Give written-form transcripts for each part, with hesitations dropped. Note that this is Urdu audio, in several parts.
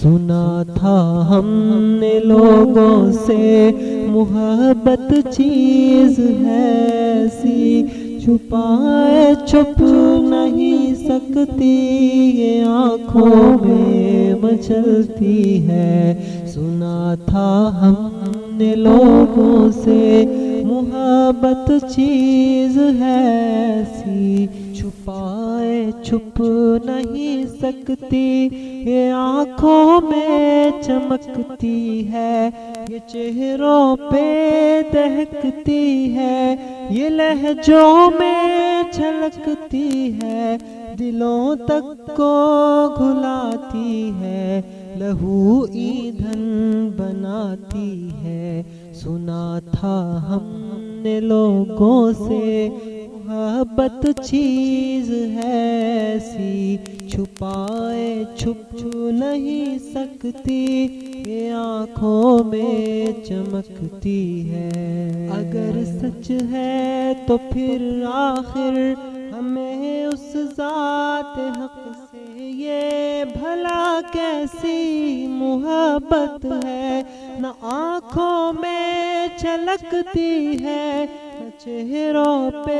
سنا تھا ہم نے لوگوں سے محبت چیز ہے ایسی، چھپائے چھپ نہیں سکتی یہ آنکھوں میں مچلتی ہے۔ سنا تھا ہم نے لوگوں سے محبت چیز ہے ایسی، چھپائے چھپ نہیں سکتی یہ آنکھوں میں چمکتی ہے، یہ چہروں پہ دہکتی ہے، یہ لہجوں میں چھلکتی ہے، دلوں تک کو گھلاتی ہے، لہو ایندھن بناتی ہے۔ سنا تھا ہم نے لوگوں سے محبت چیز ہے ایسی، چھپائے چھپ نہیں سکتی یہ آنکھوں میں چمکتی ہے۔ اگر سچ ہے تو پھر آخر ہمیں اس ذات حق سے یہ بھلا کیسی محبت ہے، نہ آنکھوں میں چھلکتی ہے، نہ چہروں پہ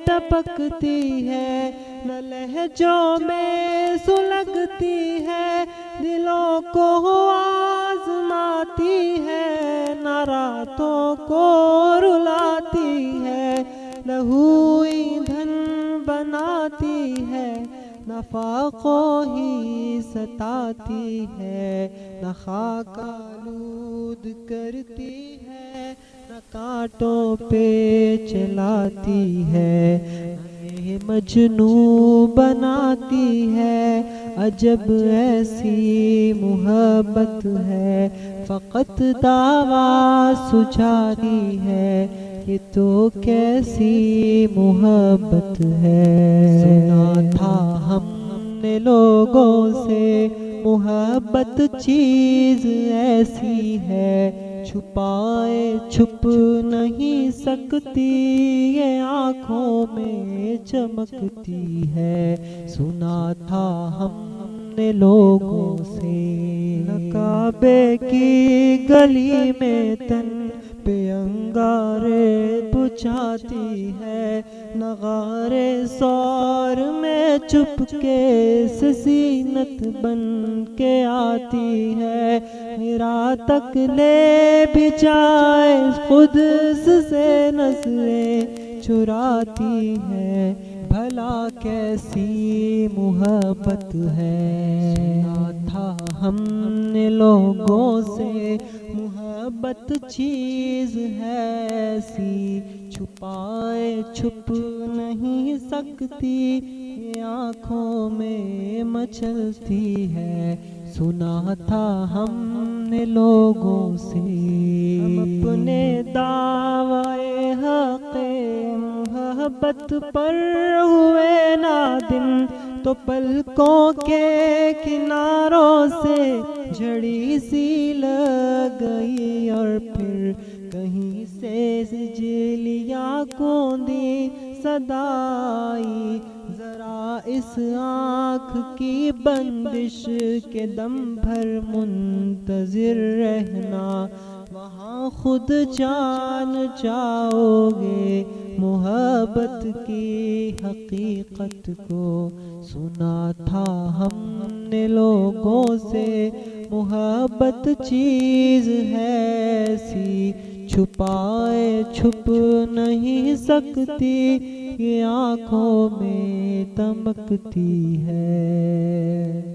ٹپکتی ہے، نہ لہجوں میں سلگتی ہے، دلوں کو آزماتی ہے، نہ راتوں کو رلاتی ہے، لہو ایندھن بناتی ہے، نہ فاقوں ہی ستاتی ہے، نہ خاک آلود کرتی ہے، نہ کانٹوں پہ چلاتی ہے، نہ مجنوں بناتی ہے۔ عجب ایسی محبت ہے فقط دعویٰ سجاتی ہے، یہ تو کیسی محبت ہے۔ سنا تھا ہم نے لوگوں سے محبت چیز ایسی ہے، چھپائے چھپ نہیں سکتی یہ آنکھوں میں چمکتی ہے۔ سنا تھا ہم نے لوگوں سے نہ کعبے کی گلی میں تن پہ انگارے بجھاتی ہے، نہ غار ثور میں چپکے سے زینت بن کے آتی ہے، میرا تک لے بھی جائے خود سے نظریں چراتی ہے، بھلا کیسی محبت ہے۔ سنا تھا ہم نے لوگوں سے محبت چیز ہے ایسی، چھپائے چھپ نہیں سکتی یہ آنکھوں میں مچلتی ہے۔ سنا تھا ہم نے لوگوں سے ہم اپنے دعوے حق محبت پر ہوئے نادم، تو پلکوں کے کناروں سے جھڑی سی لگ گئی، اور پھر کہیں سے سجلیاں گوندی صدائی، ذرا اس آنکھ کی بندش کے دم بھر منتظر رہنا، وہاں خود جان جاؤ گے محبت کی حقیقت کو۔ سنا تھا ہم نے لوگوں سے محبت چیز ہے ایسی، چھپائے چھپ نہیں سکتی یہ آنکھوں میں دمکتی ہے۔